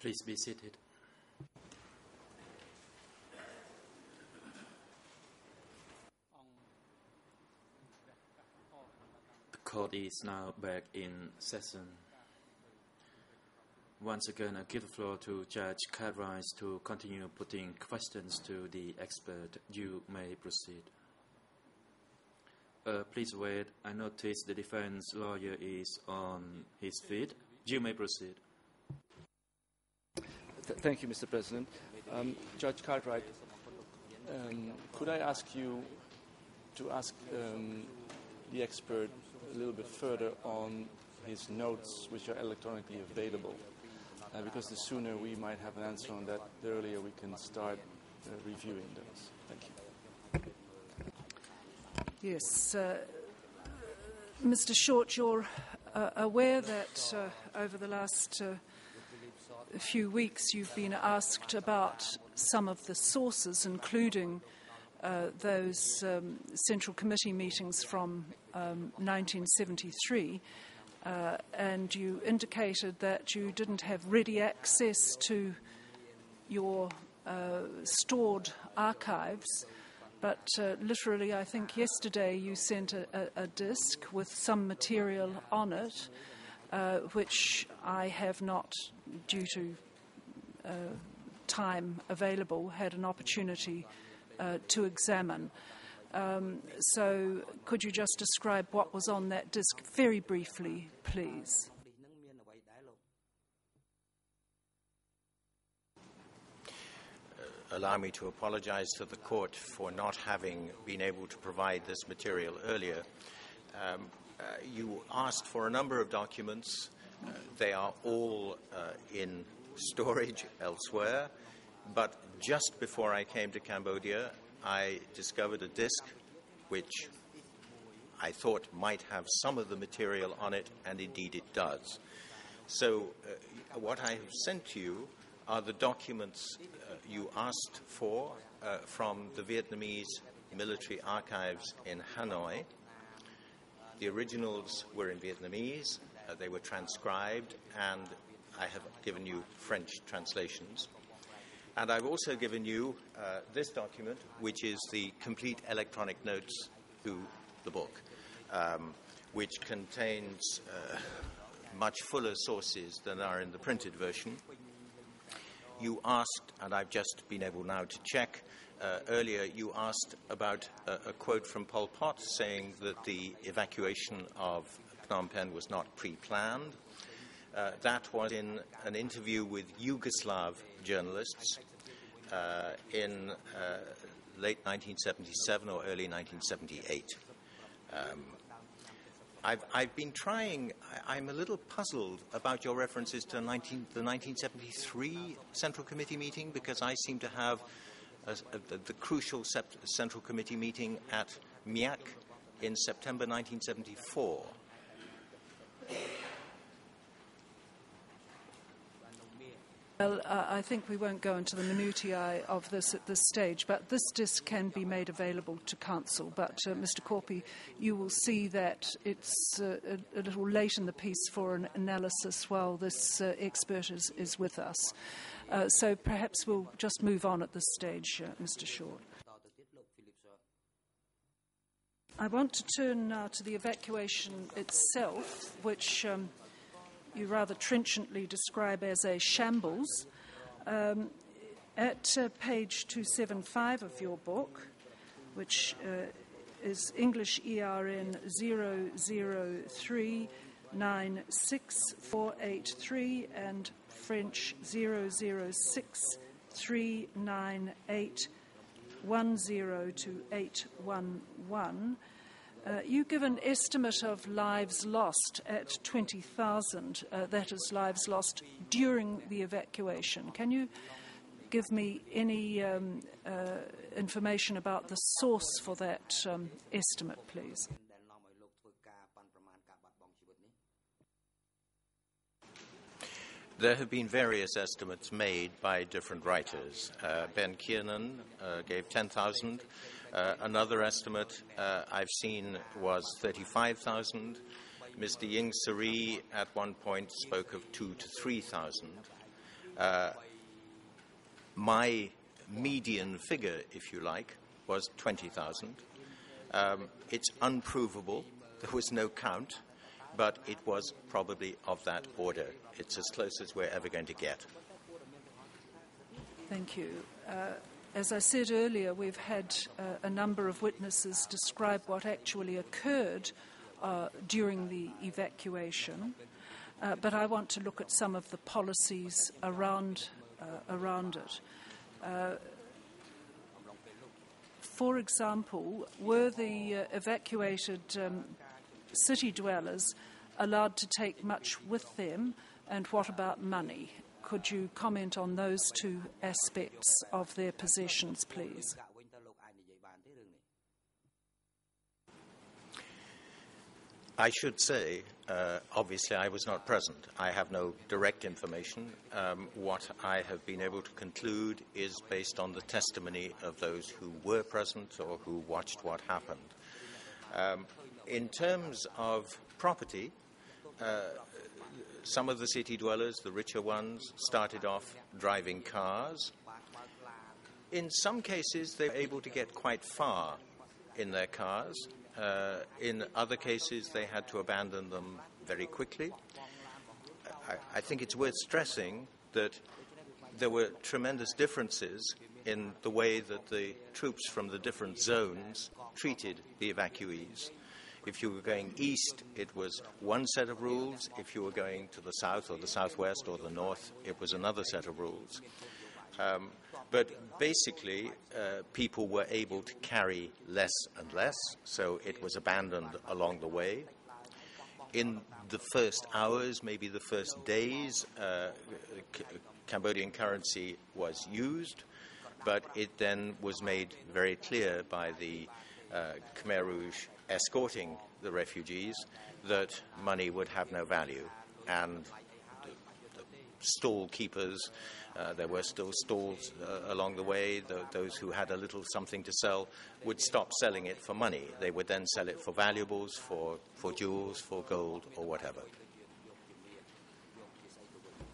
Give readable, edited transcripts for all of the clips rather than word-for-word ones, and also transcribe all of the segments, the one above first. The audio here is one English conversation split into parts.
Please be seated. The court is now back in session. Once again, I give the floor to Judge Cartwright to continue putting questions to the expert. You may proceed. Please wait. I notice the defense lawyer is on his feet. You may proceed. Thank you, Mr. President. Judge Cartwright, could I ask you to ask the expert a little bit further on his notes, which are electronically available? Because the sooner we might have an answer on that, the earlier we can start reviewing those. Thank you. Yes. Mr. Short, you're aware that over the last few weeks you've been asked about some of the sources, including those Central Committee meetings from 1973, and you indicated that you didn't have ready access to your stored archives. But literally, I think yesterday you sent a disc with some material on it, which I have not, due to time available, had an opportunity to examine. So could you just describe what was on that disc very briefly, please? Allow me to apologize to the court for not having been able to provide this material earlier. You asked for a number of documents. They are all in storage elsewhere. But just before I came to Cambodia, I discovered a disc which I thought might have some of the material on it, and indeed it does. So what I have sent to you are the documents you asked for from the Vietnamese military archives in Hanoi. The originals were in Vietnamese, they were transcribed, and I have given you French translations. And I've also given you this document, which is the complete electronic notes to the book, which contains much fuller sources than are in the printed version. You asked, and I've just been able now to check, earlier you asked about a quote from Pol Pot saying that the evacuation of Phnom Penh was not pre-planned. That was in an interview with Yugoslav journalists in late 1977 or early 1978. I've been trying, I'm a little puzzled about your references to the 1973 Central Committee meeting, because I seem to have the crucial Central Committee meeting at Miak in September 1974. Well, I think we won't go into the minutiae of this at this stage, but this disc can be made available to Council. But, Mr. Corpy, you will see that it's a little late in the piece for an analysis while this expert is with us. So perhaps we'll just move on at this stage, Mr. Short. I want to turn now to the evacuation itself, which you rather trenchantly describe as a shambles. At page 275 of your book, which is English ERN 003968483 and French 0063981028111, you give an estimate of lives lost at 20,000, that is, lives lost during the evacuation. Can you give me any information about the source for that estimate, please? There have been various estimates made by different writers. Ben Kiernan gave 10,000. Another estimate I've seen was 35,000. Mr. Ying Sari at one point spoke of 2,000 to 3,000. My median figure, if you like, was 20,000. It's unprovable. There was no count, but it was probably of that order. It's as close as we're ever going to get. Thank you. As I said earlier, we've had a number of witnesses describe what actually occurred during the evacuation, but I want to look at some of the policies around it. For example, were the evacuated city dwellers allowed to take much with them, and what about money? Could you comment on those two aspects of their possessions, please? I should say, obviously I was not present. I have no direct information. What I have been able to conclude is based on the testimony of those who were present or who watched what happened. In terms of property, some of the city dwellers, the richer ones, started off driving cars. In some cases, they were able to get quite far in their cars. In other cases, they had to abandon them very quickly. I think it's worth stressing that there were tremendous differences in the way that the troops from the different zones treated the evacuees. If you were going east, it was one set of rules. If you were going to the south or the southwest or the north, it was another set of rules. But basically, people were able to carry less and less, so it was abandoned along the way. In the first hours, maybe the first days, Cambodian currency was used, but it then was made very clear by the Khmer Rouge escorting the refugees that money would have no value. And the stall keepers, there were still stalls along the way. Those who had a little something to sell would stop selling it for money. They would then sell it for valuables, for jewels, for gold, or whatever.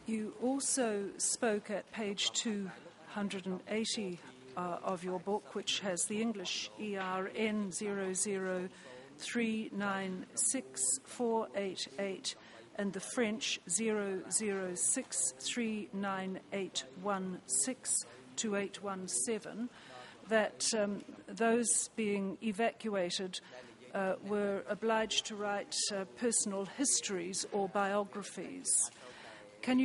You also spoke at page 280 of your book, which has the English ERN 003964888 and the French 00639816217, that those being evacuated were obliged to write personal histories or biographies. Can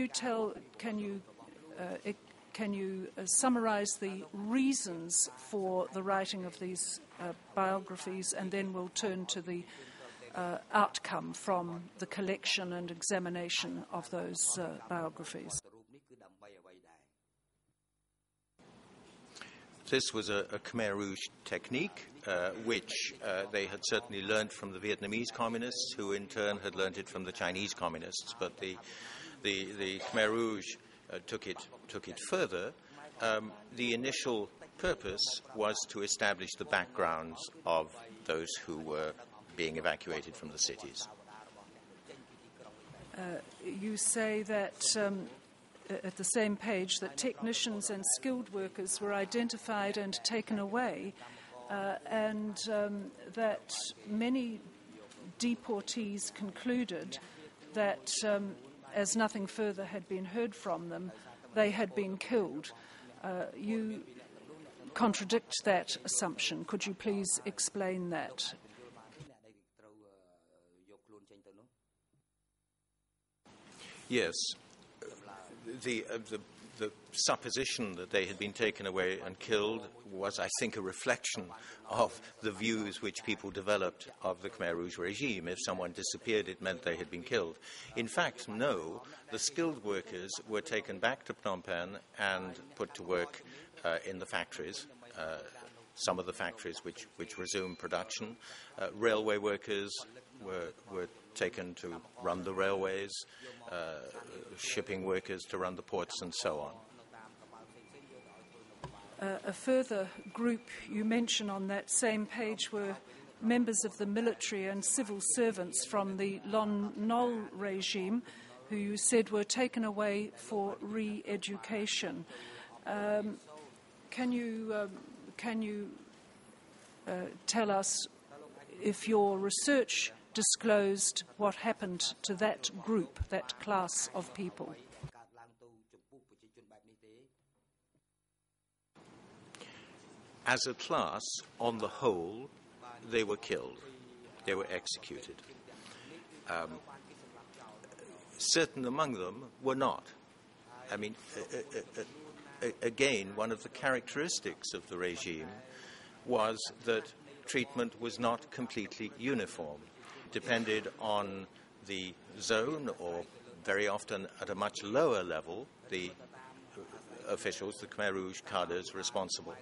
you summarize the reasons for the writing of these biographies, and then we'll turn to the outcome from the collection and examination of those biographies? This was a Khmer Rouge technique, which they had certainly learned from the Vietnamese communists, who in turn had learned it from the Chinese communists. But the Khmer Rouge took it further. The initial purpose was to establish the backgrounds of those who were being evacuated from the cities. You say that at the same page that technicians and skilled workers were identified and taken away, and that many deportees concluded that as nothing further had been heard from them, they had been killed. You contradict that assumption. Could you please explain that? Yes. The supposition that they had been taken away and killed was, I think, a reflection of the views which people developed of the Khmer Rouge regime. If someone disappeared, it meant they had been killed. In fact, no. The skilled workers were taken back to Phnom Penh and put to work in the factories, some of the factories which resumed production. Railway workers were taken to run the railways, shipping workers to run the ports, and so on. A further group you mention on that same page were members of the military and civil servants from the Lon Nol regime who you said were taken away for re-education. Can you tell us if your research disclosed what happened to that group, that class of people? As a class, on the whole, they were killed. They were executed. Certain among them were not. I mean, again, one of the characteristics of the regime was that treatment was not completely uniform. It depended on the zone, or very often at a much lower level, the officials, the Khmer Rouge cadres responsible.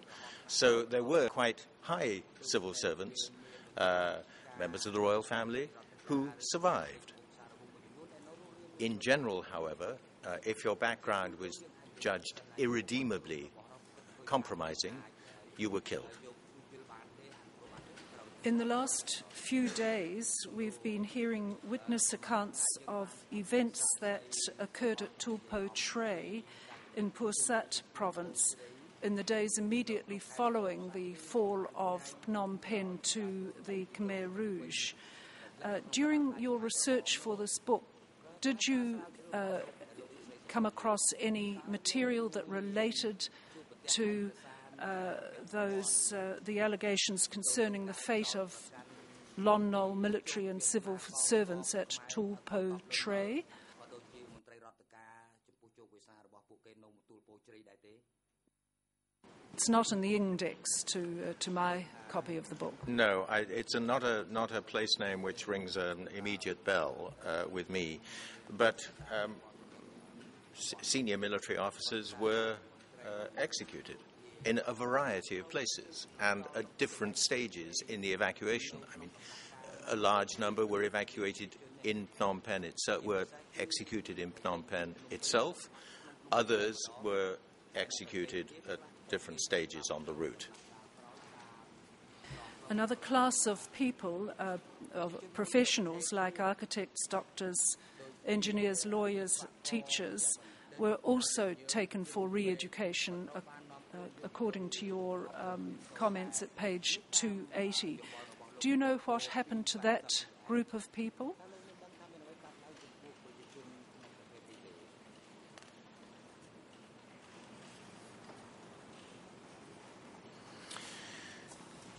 So there were quite high civil servants, members of the royal family, who survived. In general, however, if your background was judged irredeemably compromising, you were killed. In the last few days, we've been hearing witness accounts of events that occurred at Tulpo Tray in Pursat province in the days immediately following the fall of Phnom Penh to the Khmer Rouge. During your research for this book, did you come across any material that related to the allegations concerning the fate of Lon Nol military and civil servants at Tulpo Tray? It's not in the index to my copy of the book. No, it's not a place name which rings an immediate bell with me. But senior military officers were executed in a variety of places and at different stages in the evacuation. I mean, a large number were evacuated in Phnom Penh itself, were executed in Phnom Penh itself. Others were executed at different stages on the route. Another class of people, of professionals like architects, doctors, engineers, lawyers, teachers, were also taken for re-education, according to your comments at page 280. Do you know what happened to that group of people?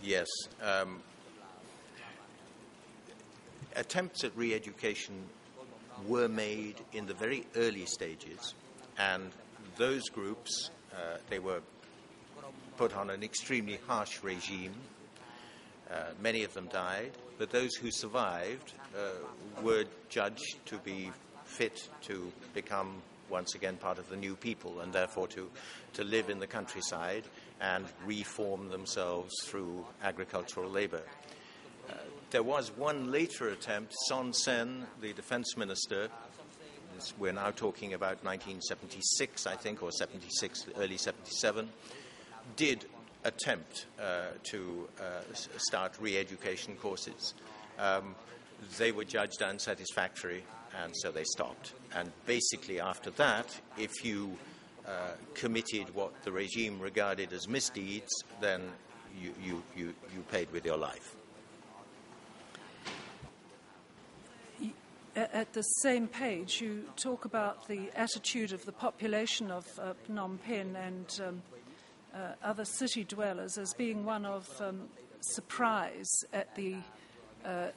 Yes. Attempts at re-education were made in the very early stages, and those groups, they were put on an extremely harsh regime. Many of them died, but those who survived were judged to be fit to become once again part of the new people, and therefore to live in the countryside and reform themselves through agricultural labor. There was one later attempt. Son Sen, the defense minister, we're now talking about 1976, I think, or 76, early 77, did attempt to start re-education courses. They were judged unsatisfactory, and so they stopped. And basically after that, if you committed what the regime regarded as misdeeds, then you paid with your life. At the same page, you talk about the attitude of the population of Phnom Penh and other city dwellers as being one of surprise at the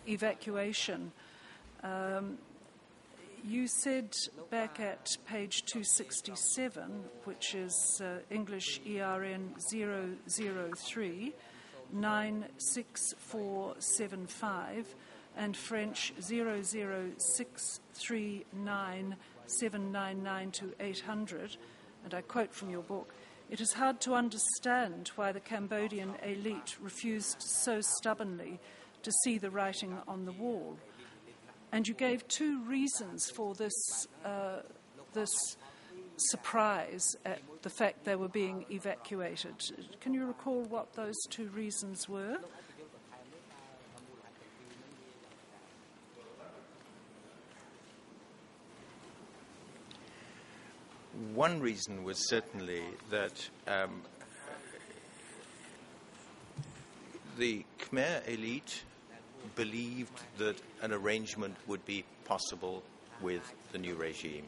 evacuation. You said back at page 267, which is English ERN 003 96475 and French 006397992 and I quote from your book, "It is hard to understand why the Cambodian elite refused so stubbornly to see the writing on the wall." And you gave two reasons for this surprise at the fact they were being evacuated. Can you recall what those two reasons were? One reason was certainly that the Khmer elite believed that an arrangement would be possible with the new regime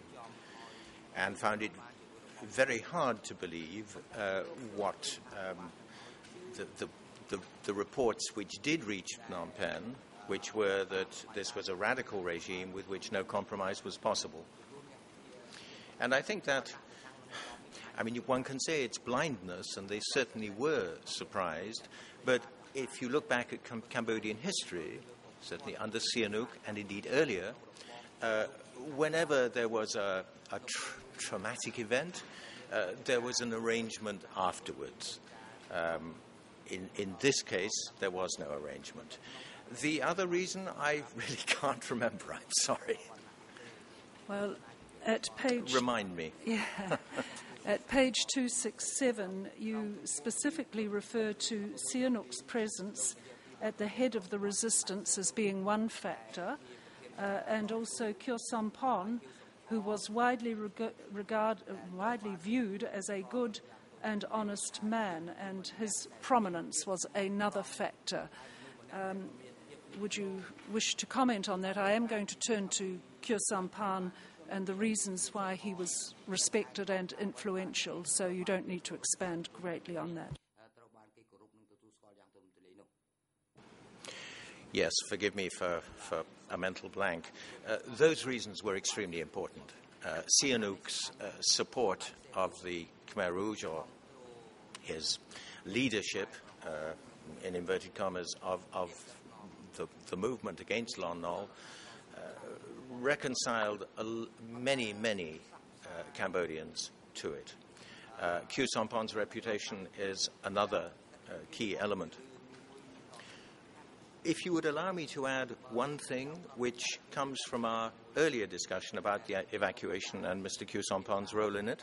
and found it very hard to believe what the reports which did reach Phnom Penh, which were that this was a radical regime with which no compromise was possible. And I think that, I mean, one can say it's blindness, and they certainly were surprised, but if you look back at Cambodian history, certainly under Sihanouk and indeed earlier, whenever there was a traumatic event, there was an arrangement afterwards. In this case, there was no arrangement. The other reason, I really can't remember. I'm sorry. Well, at page... Remind me. Yeah. At page 267, you specifically refer to Sihanouk's presence at the head of the resistance as being one factor, and also Kyo Sampon, who was widely viewed as a good and honest man, and his prominence was another factor. Would you wish to comment on that? I am going to turn to Kyo Sampon and the reasons why he was respected and influential, so you don't need to expand greatly on that. Yes, forgive me for a mental blank. Those reasons were extremely important. Sihanouk's support of the Khmer Rouge, or his leadership, in inverted commas, of the movement against Lon Nol, reconciled many Cambodians to it. Kyo Sampon's reputation is another key element. If you would allow me to add one thing which comes from our earlier discussion about the evacuation and Mr. Kyo Sampon's role in it,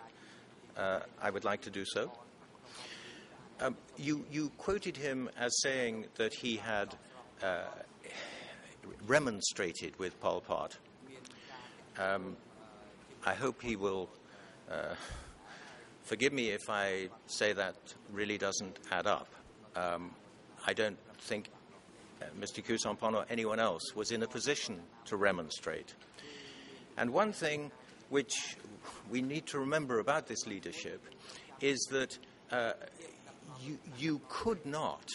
I would like to do so. You quoted him as saying that he had remonstrated with Pol Pot. I hope he will forgive me if I say that really doesn't add up. I don't think Mr. Kyo Sampon or anyone else was in a position to remonstrate. And one thing which we need to remember about this leadership is that you could not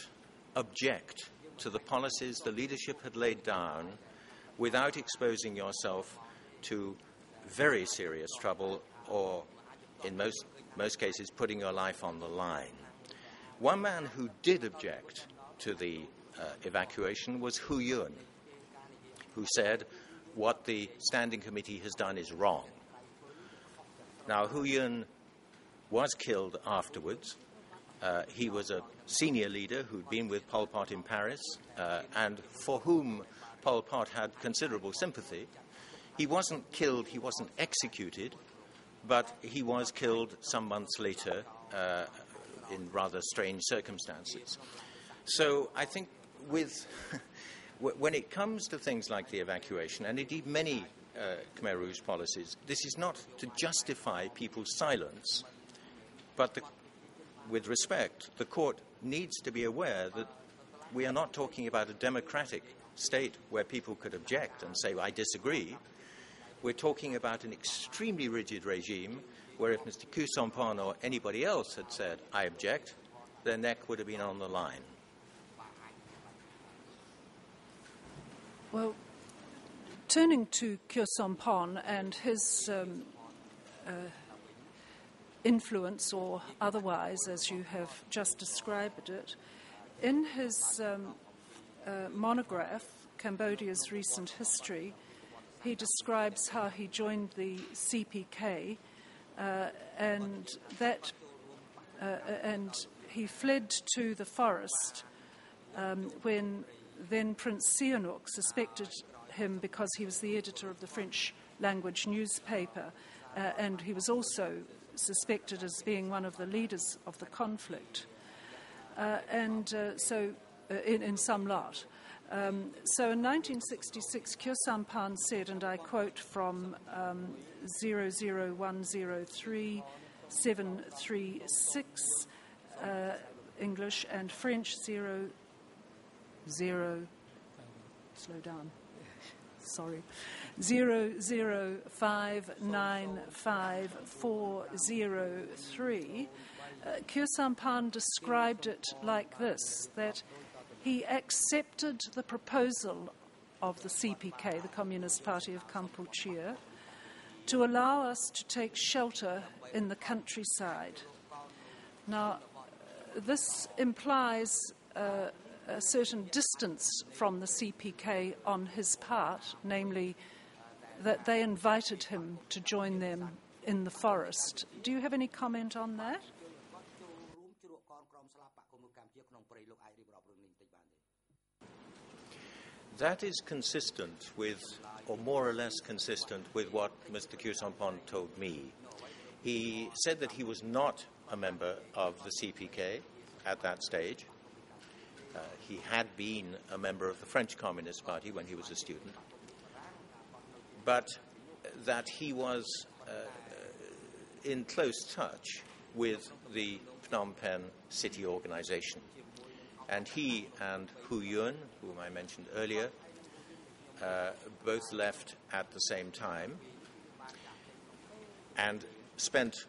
object to the policies the leadership had laid down without exposing yourself to very serious trouble, or in most cases putting your life on the line. One man who did object to the evacuation was Hu Yun, who said what the Standing Committee has done is wrong. Now, Hu Yun was killed afterwards. He was a senior leader who'd been with Pol Pot in Paris, and for whom Pol Pot had considerable sympathy. He wasn't killed, he wasn't executed, but he was killed some months later in rather strange circumstances. So I think when it comes to things like the evacuation, and indeed many Khmer Rouge policies, this is not to justify people's silence, but with respect, the court needs to be aware that we are not talking about a democratic state where people could object and say, I disagree. We're talking about an extremely rigid regime where if Mr. Kyo Sampon or anybody else had said, I object, their neck would have been on the line. Well, turning to Kyo Sampon and his influence or otherwise, as you have just described it, in his monograph, Cambodia's Recent History, he describes how he joined the CPK and he fled to the forest when then Prince Sihanouk suspected him because he was the editor of the French language newspaper, and he was also suspected as being one of the leaders of the conflict, in some lot. So in 1966, Kyo Sampan said, and I quote from 00103 736 English and French 00, slow down, sorry, 00595 Kyo Sampan described it like this, that he accepted the proposal of the CPK, the Communist Party of Cambodia, to allow us to take shelter in the countryside. Now, this implies a certain distance from the CPK on his part, namely that they invited him to join them in the forest. Do you have any comment on that? That is consistent with, or more or less consistent with what Mr. Kyo Sampan told me. He said that he was not a member of the CPK at that stage. He had been a member of the French Communist Party when he was a student, but that he was in close touch with the Phnom Penh city organization. And he and Hu Yun, whom I mentioned earlier, both left at the same time and spent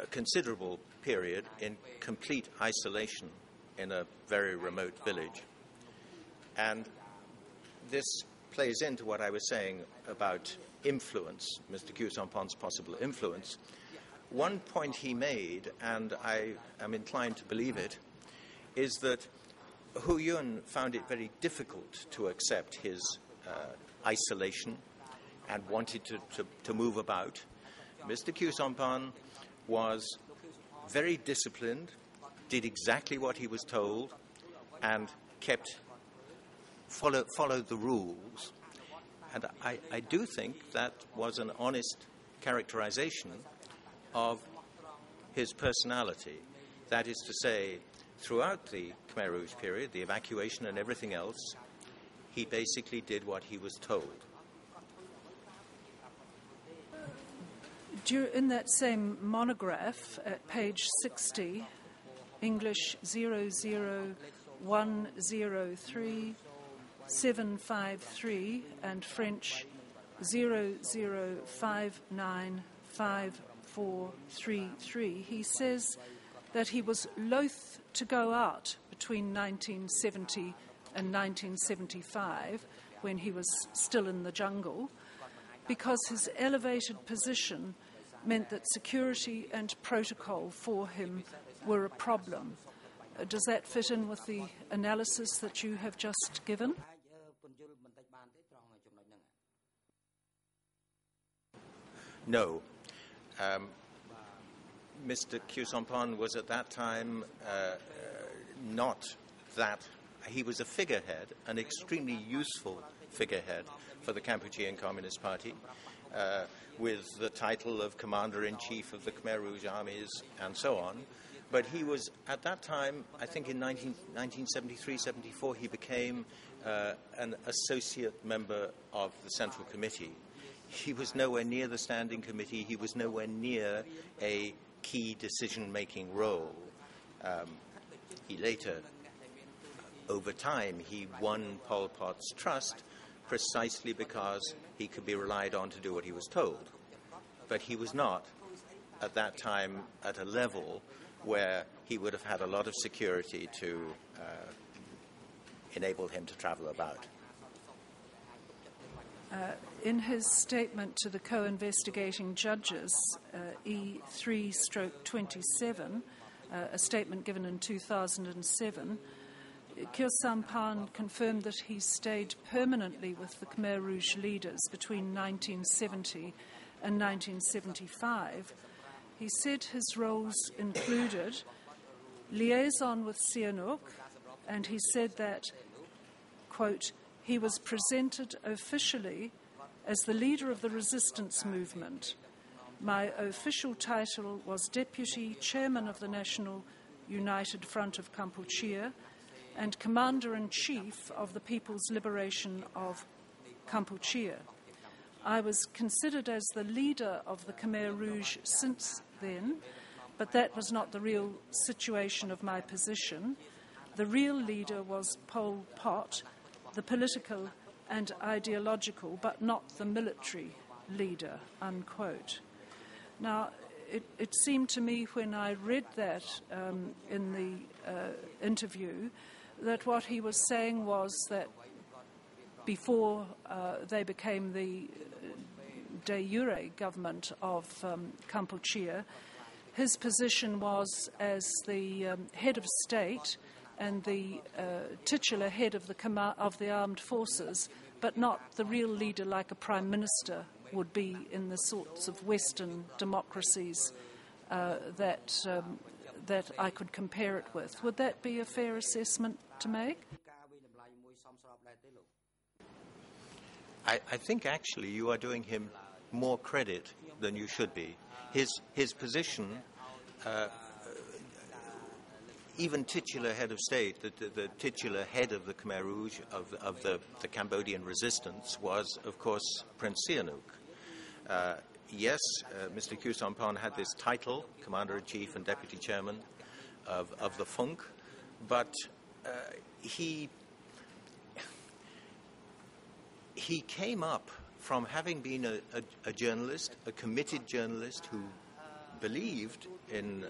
a considerable period in complete isolation in a very remote village. And this plays into what I was saying about influence, Mr. Kyo Sampan's possible influence. One point he made, and I am inclined to believe it, is that Hu Yun found it very difficult to accept his isolation and wanted to move about. Mr. Kyo Sampan was very disciplined, did exactly what he was told, and followed the rules. And I do think that was an honest characterization of his personality. That is to say, throughout the Khmer Rouge period, the evacuation and everything else, he basically did what he was told. In that same monograph, at page 60, English 00103 753 and French 00595433, he says that he was loath to go out between 1970 and 1975, when he was still in the jungle, because his elevated position meant that security and protocol for him were a problem. Does that fit in with the analysis that you have just given? No. Mr. Kyo Sampan was at that time not that. He was a figurehead, an extremely useful figurehead for the Kampuchean Communist Party, with the title of Commander-in-Chief of the Khmer Rouge armies and so on. But he was, at that time, I think in 1973-74, he became an associate member of the Central Committee. He was nowhere near the Standing Committee. He was nowhere near a key decision-making role. He later, over time, he won Pol Pot's trust precisely because he could be relied on to do what he was told. But he was not, at that time, at a level where he would have had a lot of security to enable him to travel about. In his statement to the co-investigating judges, E3/27, a statement given in 2007, Kyo Sampan confirmed that he stayed permanently with the Khmer Rouge leaders between 1970 and 1975. He said his roles included liaison with Sihanouk, and he said that, quote, he was presented officially as the leader of the resistance movement. My official title was Deputy Chairman of the National United Front of Kampuchea, and Commander-in-Chief of the People's Liberation of Cambodia. I was considered as the leader of the Khmer Rouge since then, but that was not the real situation of my position. The real leader was Pol Pot, the political and ideological, but not the military leader, unquote. Now, it seemed to me when I read that in the interview that what he was saying was that before they became the de jure government of Cambodia, his position was as the head of state and the titular head of the armed forces, but not the real leader like a prime minister would be in the sorts of Western democracies that I could compare it with. Would that be a fair assessment to make? I think actually you are doing him more credit than you should be. His position, even titular head of state, the titular head of the Khmer Rouge, of the Cambodian resistance, was, of course, Prince Sihanouk. Yes, Mr. Khieu Samphan had this title, Commander-in-Chief and Deputy Chairman of the FUNC, but he came up from having been a journalist, a committed journalist who believed in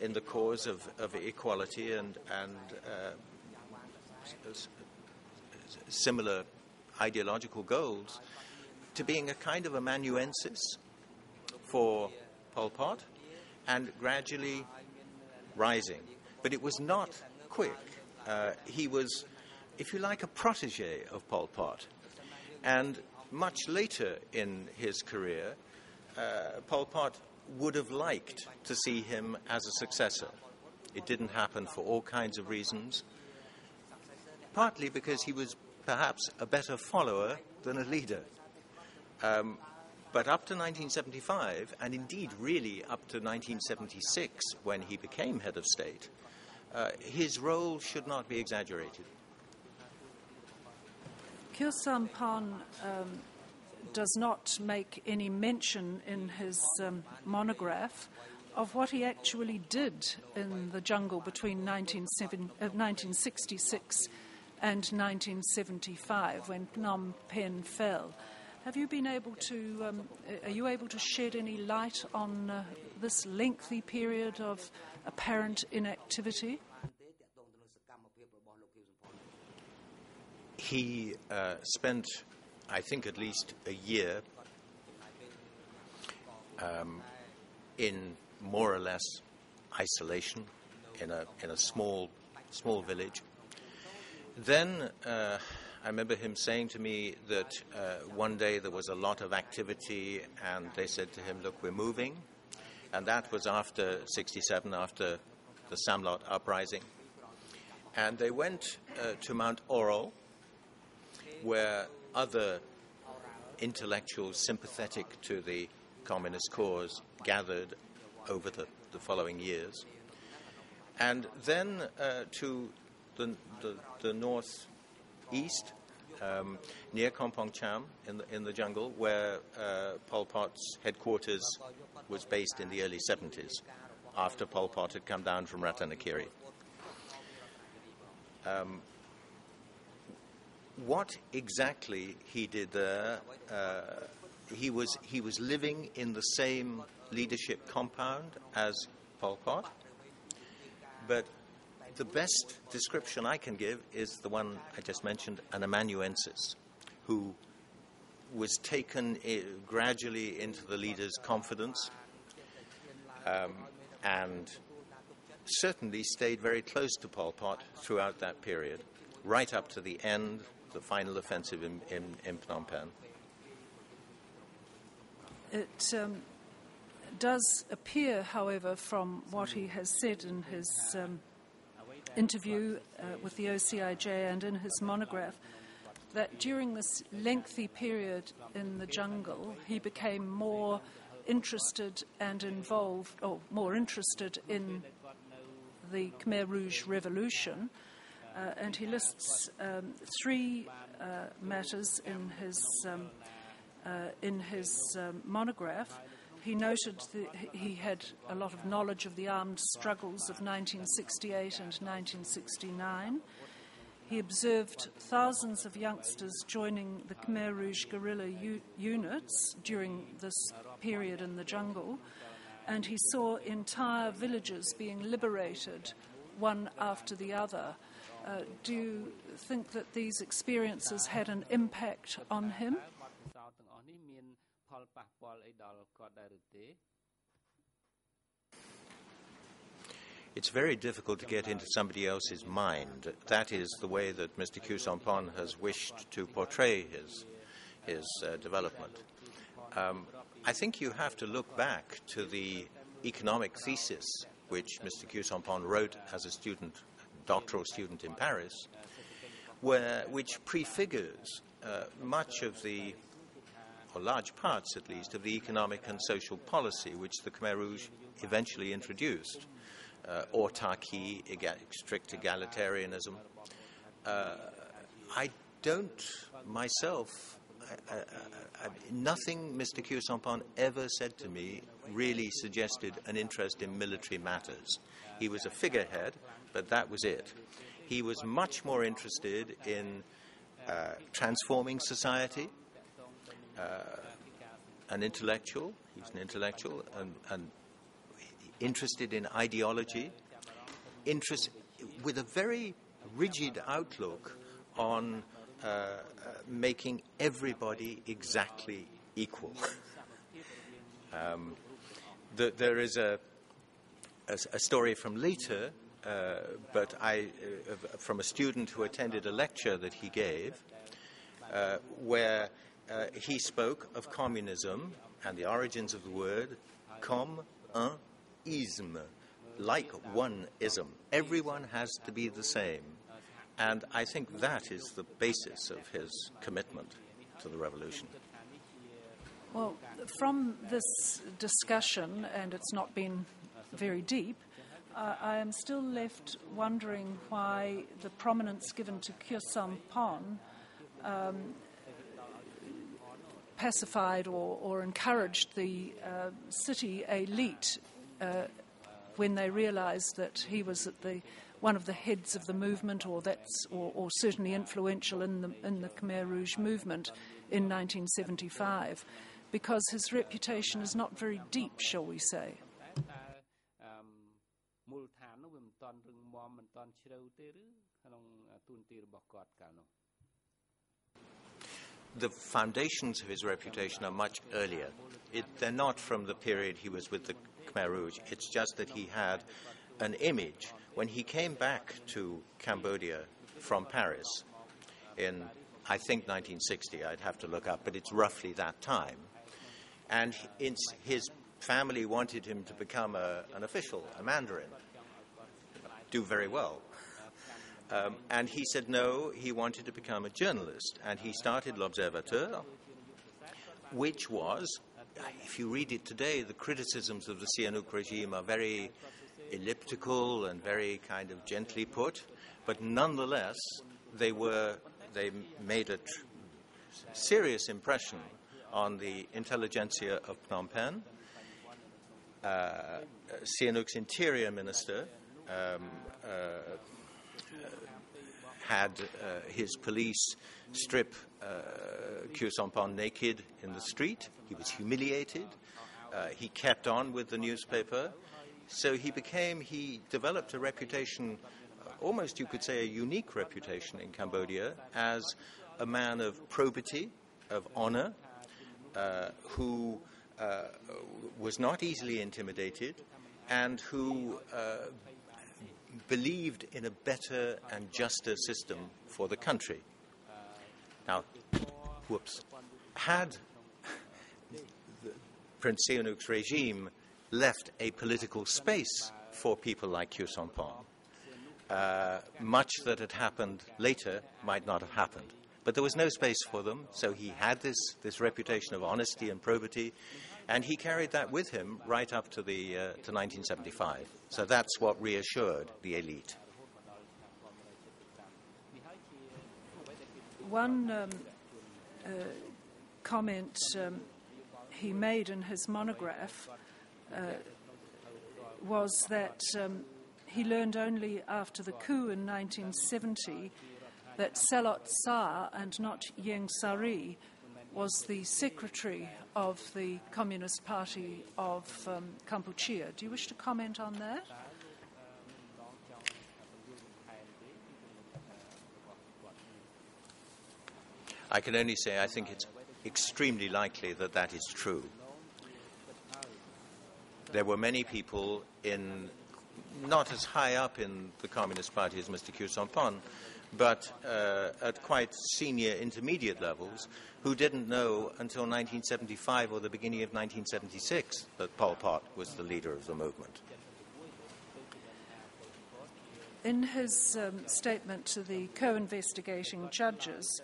the cause of equality and similar ideological goals, to being a kind of amanuensis for Pol Pot and gradually rising. But it was not quick. He was, if you like, a protege of Pol Pot. And much later in his career, Pol Pot would have liked to see him as a successor. It didn't happen for all kinds of reasons, partly because he was perhaps a better follower than a leader. But up to 1975, and indeed really up to 1976, when he became head of state, his role should not be exaggerated. Khieu Samphan does not make any mention in his monograph of what he actually did in the jungle between 1966 and 1975, when Phnom Penh fell. Have you been able to, are you able to shed any light on this lengthy period of apparent inactivity? He spent, I think, at least a year in more or less isolation in a small village. Then I remember him saying to me that one day there was a lot of activity, and they said to him, "Look, we're moving," and that was after '67, after the Samlot uprising, and they went to Mount Oro, where other intellectuals sympathetic to the communist cause gathered over the following years, and then to the northeast, near Kompong Cham, in the jungle, where Pol Pot's headquarters was based in the early 70s, after Pol Pot had come down from Ratanakiri. What exactly he did there, he was living in the same leadership compound as Pol Pot, but the best description I can give is the one I just mentioned, an amanuensis, who was taken gradually into the leader's confidence, and certainly stayed very close to Pol Pot throughout that period, right up to the end, the final offensive in Phnom Penh. It does appear, however, from what he has said in his interview with the OCIJ and in his monograph, that during this lengthy period in the jungle, he became more interested and involved, or more interested in the Khmer Rouge revolution, And he lists three matters in his monograph. He noted that he had a lot of knowledge of the armed struggles of 1968 and 1969. He observed thousands of youngsters joining the Khmer Rouge guerrilla units during this period in the jungle, and he saw entire villages being liberated one after the other. Do you think that these experiences had an impact on him? It's very difficult to get into somebody else's mind. That is the way that Mr. Khieu has wished to portray his development. I think you have to look back to the economic thesis which Mr. Khieu wrote as a student, doctoral student in Paris, which prefigures much of the, or large parts at least, of the economic and social policy which the Khmer Rouge eventually introduced. Autarky, strict egalitarianism. I don't myself, nothing Mr. Khieu ever said to me really suggested an interest in military matters. He was a figurehead, but that was it. He was much more interested in transforming society, an intellectual. He was an intellectual and interested in ideology, with a very rigid outlook on making everybody exactly equal. There is a story from later, but from a student who attended a lecture that he gave, where he spoke of communism and the origins of the word ism, like one-ism. Everyone has to be the same. And I think that is the basis of his commitment to the revolution. Well, from this discussion, and it's not been very deep, I am still left wondering why the prominence given to Khieu Samphan pacified or encouraged the city elite when they realised that he was at one of the heads of the movement, or certainly influential in the Khmer Rouge movement in 1975, because his reputation is not very deep, shall we say. The foundations of his reputation are much earlier. They're not from the period he was with the Khmer Rouge. It's just that he had an image. When he came back to Cambodia from Paris in, I think, 1960, I'd have to look up, but it's roughly that time, and his family wanted him to become an official, a mandarin, do very well. And he said no, he wanted to become a journalist, and he started L'Observateur, which was, if you read it today, the criticisms of the Sihanouk regime are very elliptical and very kind of gently put, but nonetheless they made a serious impression on the intelligentsia of Phnom Penh. Sihanouk's interior minister had his police strip Khieu Samphan naked in the street. He was humiliated. He kept on with the newspaper. So he developed a reputation, almost you could say a unique reputation in Cambodia, as a man of probity, of honor, who was not easily intimidated, and who believed in a better and juster system for the country. Now, had Prince Sihanouk's regime left a political space for people like Khieu Samphan, much that had happened later might not have happened. But there was no space for them, so he had this reputation of honesty and probity, and he carried that with him right up to 1975. So that's what reassured the elite. one comment he made in his monograph was that he learned only after the coup in 1970 that Selot Sa and not Ieng Sari was the secretary of the Communist Party of Cambodia. Do you wish to comment on that? I can only say I think it's extremely likely that that is true. There were many people not as high up in the Communist Party as Mr. Khieu Samphan, but at quite senior intermediate levels, who didn't know until 1975 or the beginning of 1976 that Pol Pot was the leader of the movement. In his statement to the co-investigating judges,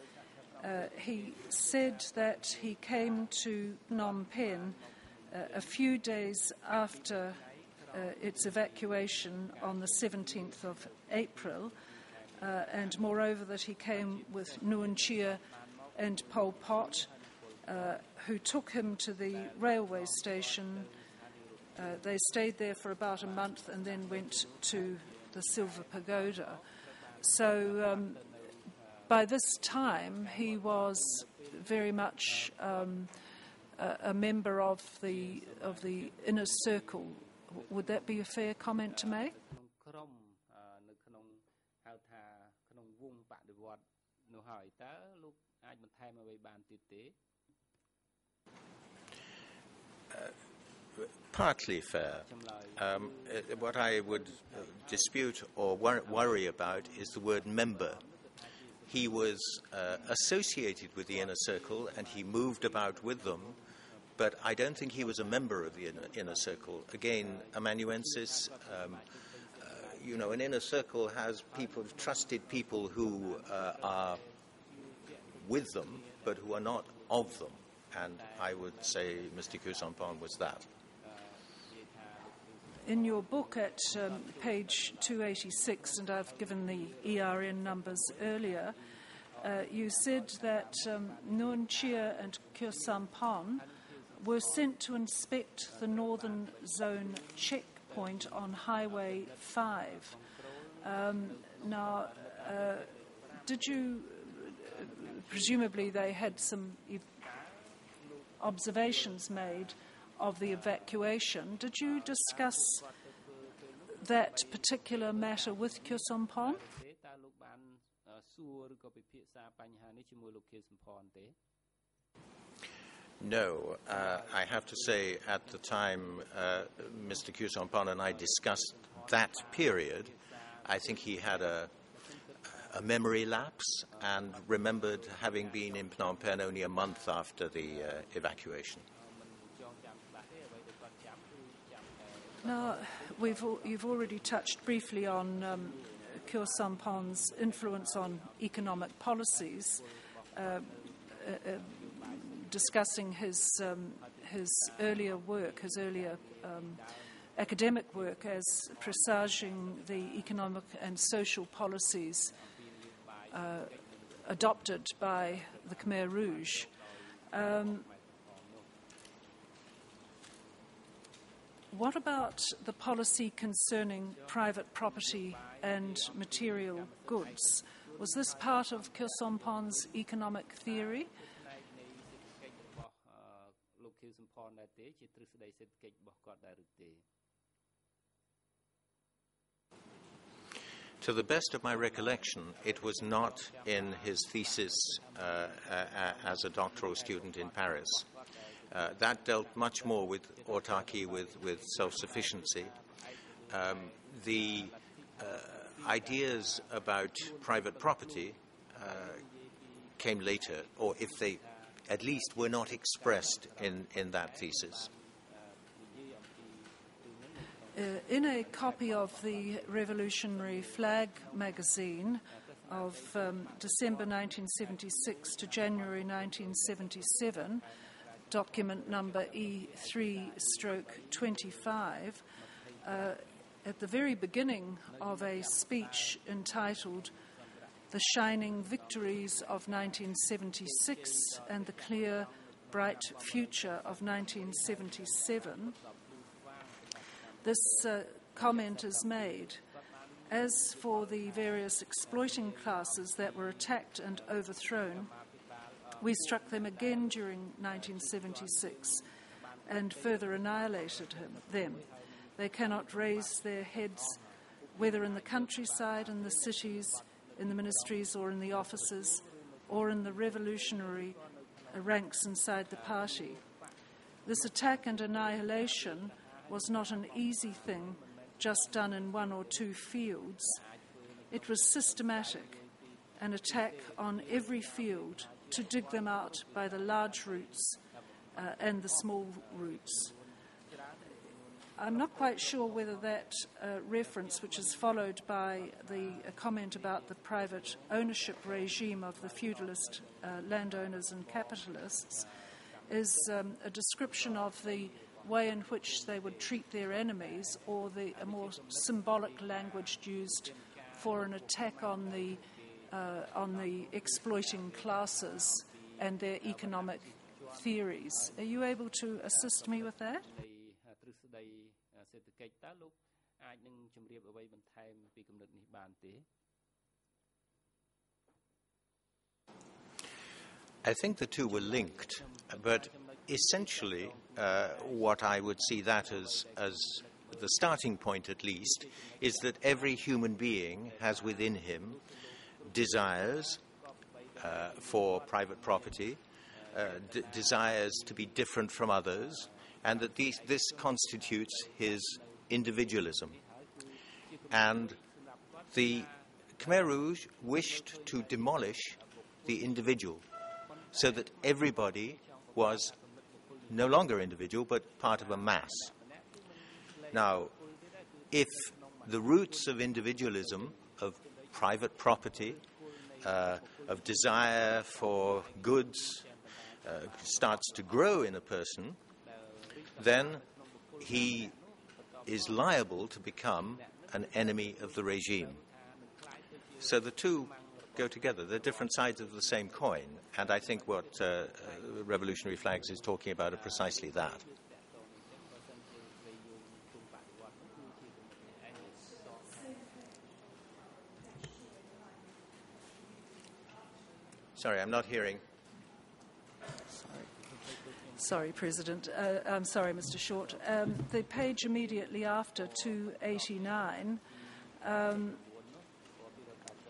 he said that he came to Phnom Penh a few days after its evacuation on the 17th of April, and moreover that he came with Nguyen Chia and Pol Pot, who took him to the railway station. They stayed there for about a month and then went to the Silver Pagoda. So by this time, he was very much a member of the inner circle. Would that be a fair comment to make? Partly fair. What I would dispute or worry about is the word member. He was associated with the inner circle and he moved about with them, but I don't think he was a member of the inner circle. Again, amanuensis, an inner circle has trusted people who are with them, but who are not of them. And I would say Mr. Khieu Samphan was that. In your book at page 286, and I've given the ERN numbers earlier, you said that Nguyen Chia and Khieu Samphan were sent to inspect the Northern Zone checkpoint on Highway 5. Now, did you, presumably they had some observations made of the evacuation. Did you discuss that particular matter with Khieu Samphan? No. I have to say at the time Mr. Khieu Samphan and I discussed that period, I think he had a memory lapse and remembered having been in Phnom Penh only a month after the evacuation. Now, you've already touched briefly on Khieu Samphan's influence on economic policies, discussing his earlier work, his earlier academic work as presaging the economic and social policies adopted by the Khmer Rouge. What about the policy concerning private property and material goods? Was this part of Khieu Samphan's economic theory? To the best of my recollection, it was not in his thesis as a doctoral student in Paris. That dealt much more with autarky, with self-sufficiency. The ideas about private property came later, or if they at least were not expressed in that thesis. In a copy of the Revolutionary Flag magazine of December 1976 to January 1977, document number E3/25, at the very beginning of a speech entitled the shining victories of 1976 and the clear, bright future of 1977, this comment is made. As for the various exploiting classes that were attacked and overthrown, we struck them again during 1976 and further annihilated them. They cannot raise their heads, whether in the countryside, in the cities, in the ministries or in the offices, or in the revolutionary ranks inside the party. This attack and annihilation was not an easy thing just done in one or two fields. It was systematic, an attack on every field to dig them out by the large roots and the small roots. I'm not quite sure whether that reference, which is followed by the comment about the private ownership regime of the feudalist landowners and capitalists, is a description of the way in which they would treat their enemies, or a more symbolic language used for an attack on the exploiting classes and their economic theories. Are you able to assist me with that? I think the two were linked, but essentially what I would see that as the starting point at least is that every human being has within him desires for private property, desires to be different from others, and that this constitutes his individualism. And the Khmer Rouge wished to demolish the individual so that everybody was no longer individual but part of a mass. Now, if the roots of individualism, of private property, of desire for goods starts to grow in a person, then he is liable to become an enemy of the regime. So the two go together. They're different sides of the same coin. And I think what Revolutionary Flags is talking about are precisely that. Sorry, I'm not hearing. Sorry, President. I'm sorry, Mr. Short. The page immediately after 289,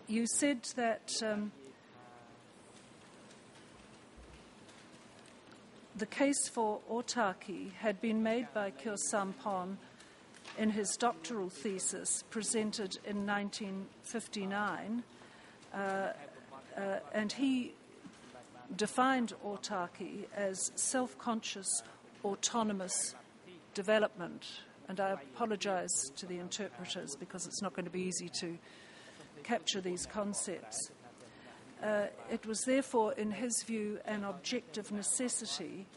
you said that the case for autarky had been made by Kyo Sampon in his doctoral thesis presented in 1959, and he defined autarky as self-conscious, autonomous development. And I apologize to the interpreters because it's not going to be easy to capture these concepts. It was therefore, in his view, an objective necessity,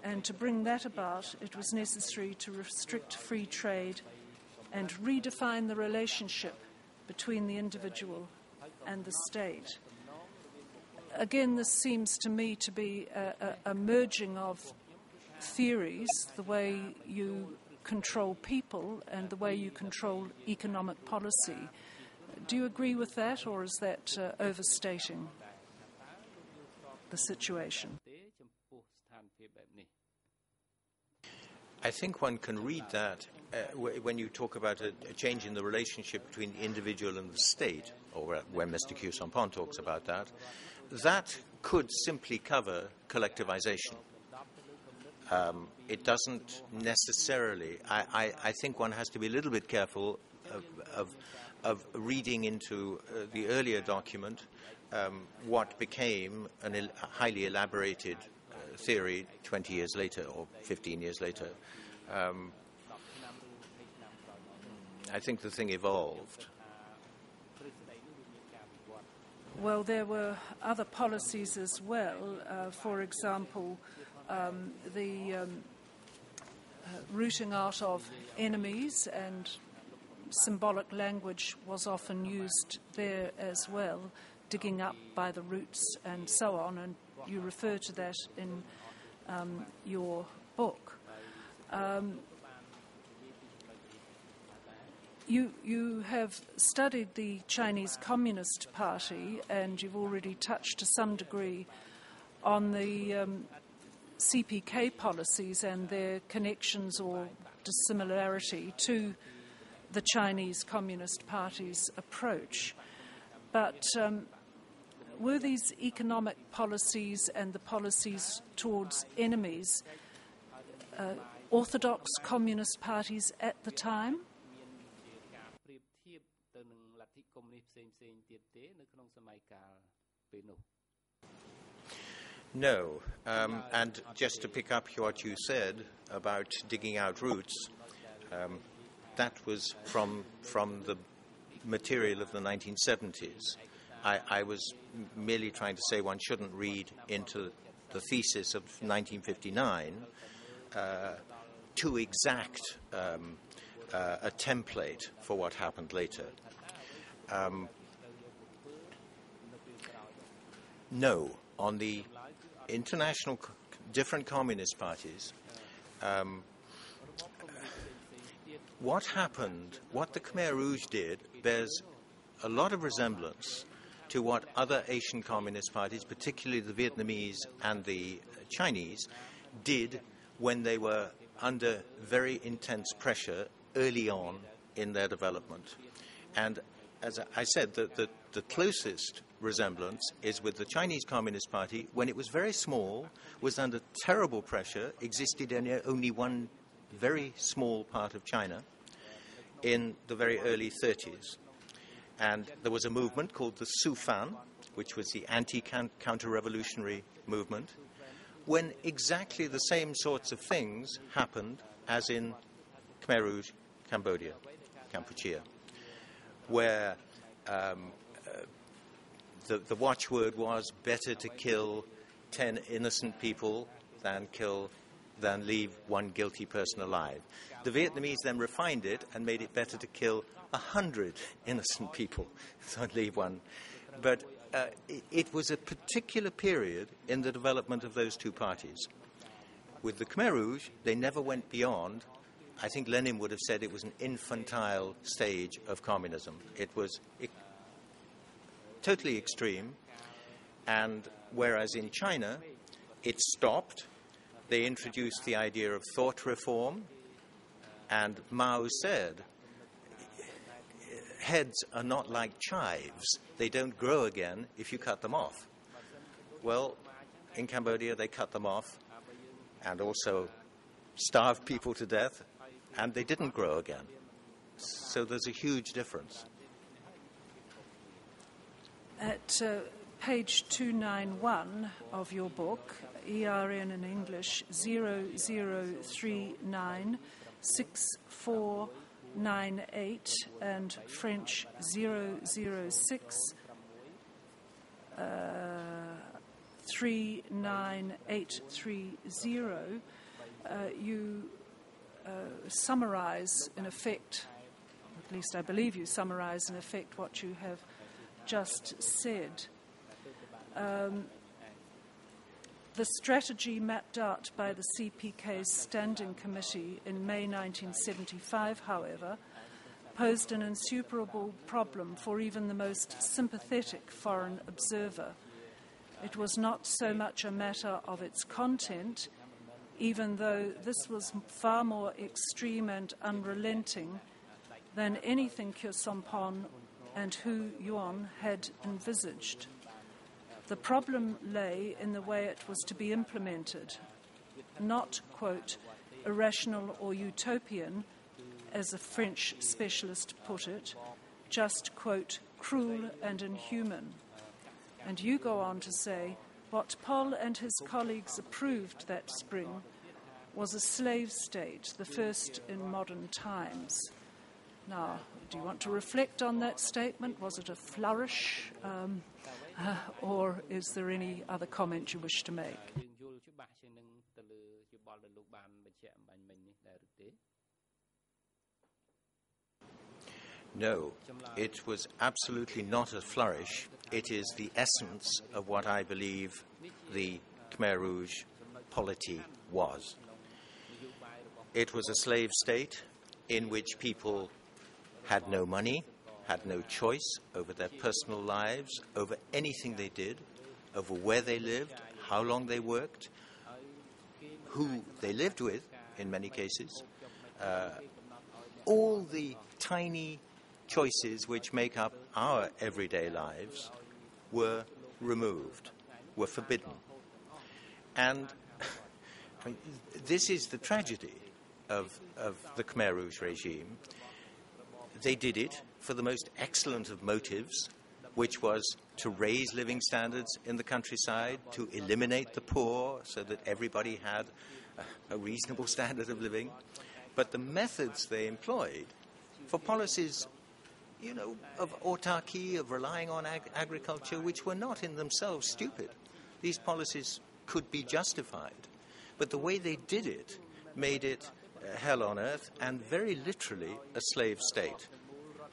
and to bring that about, it was necessary to restrict free trade and redefine the relationship between the individual and the state. Again, this seems to me to be a merging of theories, the way you control people and the way you control economic policy. Do you agree with that, or is that overstating the situation? I think one can read that when you talk about a change in the relationship between the individual and the state, or when Mr. Kyo Sampon talks about that, that could simply cover collectivization. It doesn't necessarily. I think one has to be a little bit careful of reading into the earlier document what became a highly elaborated theory 20 years later or 15 years later. I think the thing evolved. Well, there were other policies as well. For example, the rooting out of enemies and symbolic language was often used there as well, digging up by the roots and so on, and you refer to that in your book. You have studied the Chinese Communist Party, and you've already touched to some degree on the CPK policies and their connections or dissimilarity to the Chinese Communist Party's approach. But were these economic policies and the policies towards enemies orthodox communist parties at the time? No. And just to pick up what you said about digging out roots, that was from the material of the 1970s. I was merely trying to say one shouldn't read into the thesis of 1959 too exact a template for what happened later. No, on the international different communist parties, what happened, what the Khmer Rouge did, bears a lot of resemblance to what other Asian communist parties, particularly the Vietnamese and the Chinese, did when they were under very intense pressure early on in their development. And as I said, the closest resemblance is with the Chinese Communist Party when it was very small, was under terrible pressure, existed in only one very small part of China in the very early 30s. And there was a movement called the Sufan, which was the anti-counter-revolutionary movement, when exactly the same sorts of things happened as in Khmer Rouge, Cambodia, Kampuchea, where the watchword was better to kill 10 innocent people than leave one guilty person alive. The Vietnamese then refined it and made it better to kill 100 innocent people than leave one. But it was a particular period in the development of those two parties. With the Khmer Rouge, they never went beyond. I think Lenin would have said it was an infantile stage of communism. It was totally extreme, and whereas in China it stopped, they introduced the idea of thought reform, and Mao said, heads are not like chives. They don't grow again if you cut them off. Well, in Cambodia they cut them off and also starved people to death, and they didn't grow again. So there's a huge difference. At page 291 of your book, ERN in English 00396498 and French 006 39830, you summarize in effect, at least I believe you summarize in effect what you have just said. The strategy mapped out by the CPK's Standing Committee in May 1975, however, posed an insuperable problem for even the most sympathetic foreign observer. It was not so much a matter of its content, even though this was far more extreme and unrelenting than anything Khieu Samphan and Hu Yuan had envisaged. The problem lay in the way it was to be implemented, not, quote, irrational or utopian, as a French specialist put it, just, quote, cruel and inhuman. And you go on to say, what Pol and his colleagues approved that spring was a slave state, the first in modern times. Now, do you want to reflect on that statement? Was it a flourish, or is there any other comment you wish to make? No, it was absolutely not a flourish. It is the essence of what I believe the Khmer Rouge polity was. It was a slave state in which people had no money, had no choice over their personal lives, over anything they did, over where they lived, how long they worked, who they lived with, in many cases. All the tiny choices which make up our everyday lives were removed, were forbidden. And this is the tragedy of the Khmer Rouge regime. They did it for the most excellent of motives, which was to raise living standards in the countryside, to eliminate the poor so that everybody had a reasonable standard of living. But the methods they employed for policies, of autarky, of relying on agriculture, which were not in themselves stupid. These policies could be justified. But the way they did it made it hell on earth and very literally a slave state.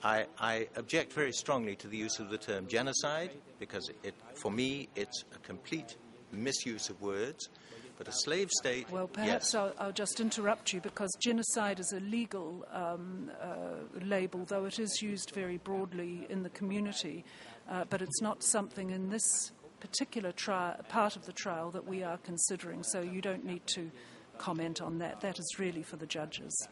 I object very strongly to the use of the term genocide because, for me, it's a complete misuse of words. But a slave state, well, perhaps yes. I'll just interrupt you because genocide is a legal label, though it is used very broadly in the community. But it's not something in this particular part of the trial that we are considering. So you don't need to comment on that. That is really for the judges.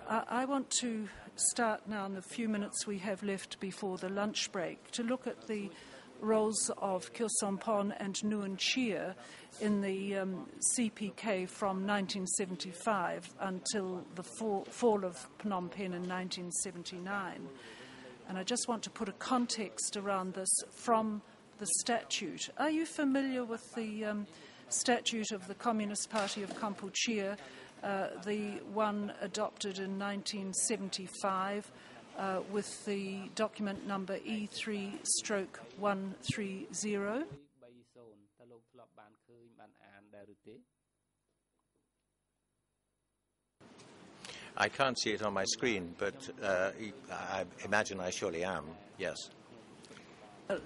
I want to start now in the few minutes we have left before the lunch break to look at the roles of Kyo Sompon and Nguyen Chia in the CPK from 1975 until the fall of Phnom Penh in 1979. And I just want to put a context around this from the statute. Are you familiar with the statute of the Communist Party of Kampuchea, the one adopted in 1975, with the document number E3/130? I can't see it on my screen, but I imagine I surely am, yes.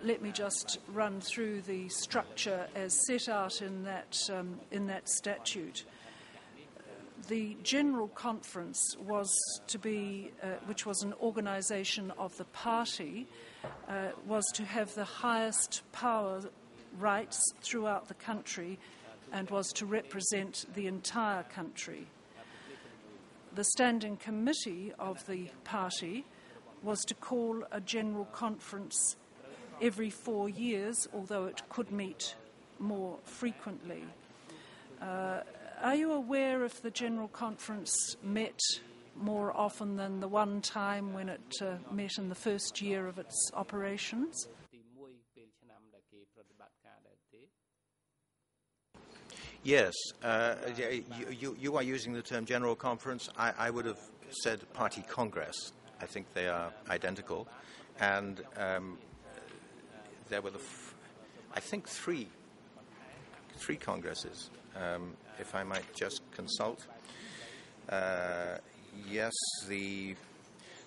Let me just run through the structure as set out in that statute. The General Conference was to be, which was an organisation of the party, was to have the highest power rights throughout the country and was to represent the entire country. The Standing Committee of the party was to call a General Conference every 4 years, although it could meet more frequently. Are you aware if the General Conference met more often than the one time when it met in the first year of its operations? Yes. You are using the term General Conference. I would have said Party Congress. I think they are identical. And there were, I think, three congresses. If I might just consult. Yes, the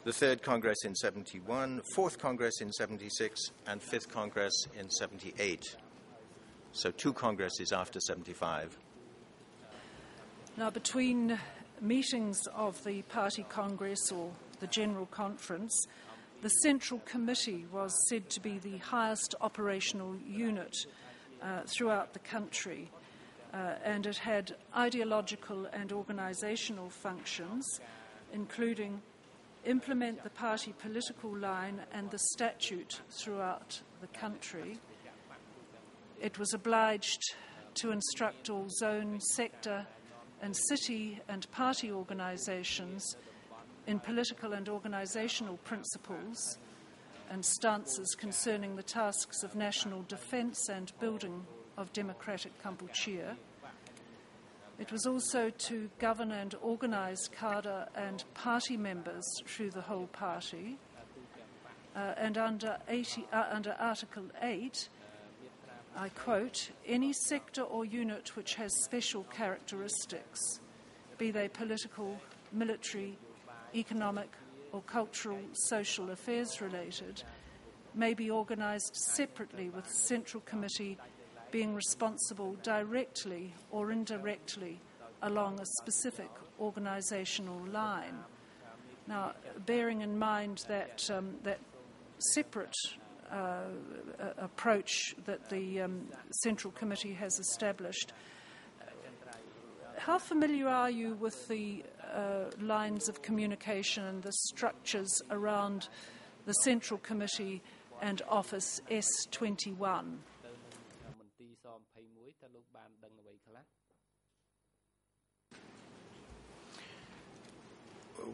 Third Congress in 71, Fourth Congress in 76, and Fifth Congress in 78. So 2 congresses after 75. Now, between meetings of the Party Congress or the General Conference, the Central Committee was said to be the highest operational unit throughout the country. And it had ideological and organisational functions, including implement the party political line and the statute throughout the country. It was obliged to instruct all zone, sector and city and party organisations in political and organisational principles and stances concerning the tasks of national defence and building of democratic Kampuchea. It was also to govern and organise cadre and party members through the whole party. And under Article 8, I quote, any sector or unit which has special characteristics, be they political, military, economic or cultural social affairs related may be organised separately, with the Central Committee being responsible directly or indirectly along a specific organisational line. Now, bearing in mind that that separate approach that the Central Committee has established, how familiar are you with the lines of communication and the structures around the Central Committee and Office S21?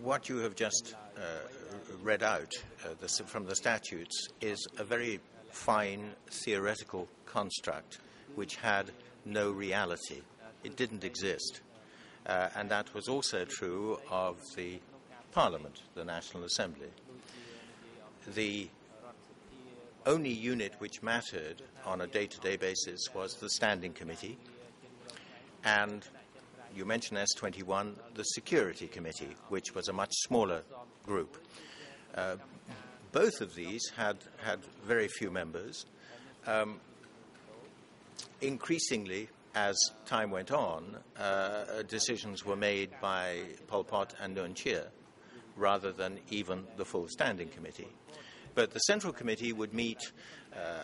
What you have just read out from the statutes is a very fine theoretical construct which had no reality. It didn't exist. And that was also true of the Parliament, the National Assembly. The only unit which mattered on a day-to-day basis was the Standing Committee, and you mentioned S21, the Security Committee, which was a much smaller group. Both of these had very few members. Increasingly, as time went on, decisions were made by Pol Pot and Nuon Chea rather than even the full Standing Committee. But the Central Committee would meet,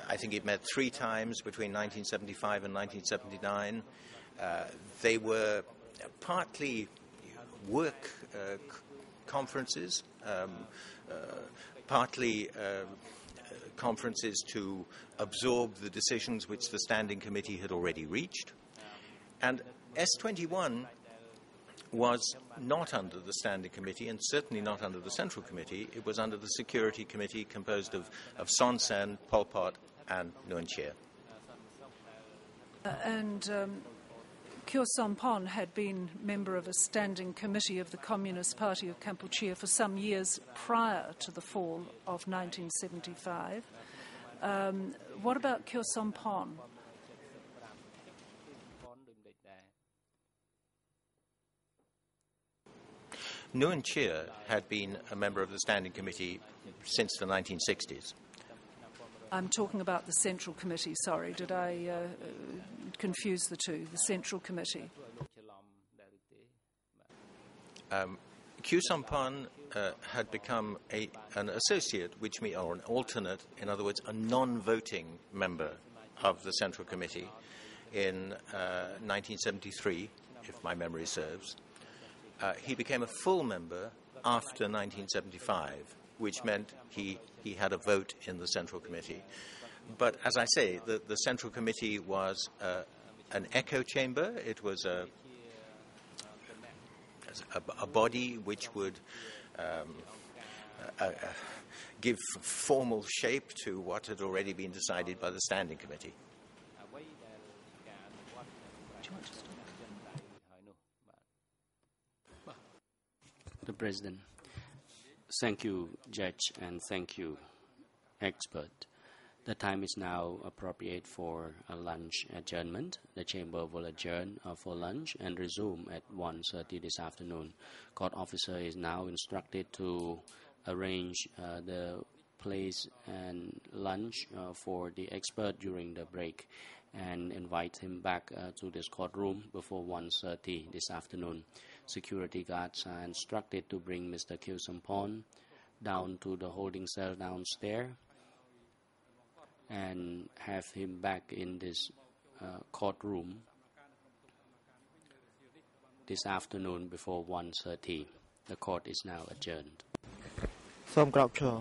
I think it met 3 times between 1975 and 1979. They were partly work conferences, partly conferences to absorb the decisions which the Standing Committee had already reached. And S21 was not under the Standing Committee and certainly not under the Central Committee. It was under the Security Committee composed of Son Sen, Pol Pot and Nuon Chea. Kyo Sompon had been member of a standing committee of the Communist Party of Cambodia for some years prior to the fall of 1975. What about Kyo Sompon? Nuon Chea had been a member of the Standing Committee since the 1960s. I'm talking about the Central Committee, sorry. Did I confuse the two? The Central Committee. Kyo Sompon had become an associate, or an alternate, in other words, a non-voting member of the Central Committee in 1973, if my memory serves. He became a full member after 1975, which meant he had a vote in the Central Committee. But as I say, the Central Committee was an echo chamber. It was a body which would give formal shape to what had already been decided by the Standing Committee. The President. Thank you, Judge, and thank you, expert. The time is now appropriate for a lunch adjournment. The Chamber will adjourn for lunch and resume at 1:30 this afternoon. Court officer is now instructed to arrange the place and lunch for the expert during the break and invite him back to this courtroom before 1:30 this afternoon. Security guards are instructed to bring Mr. Kyo Sompon down to the holding cell downstairs and have him back in this courtroom this afternoon before 1:30. The court is now adjourned. សូមក្រោកឈរ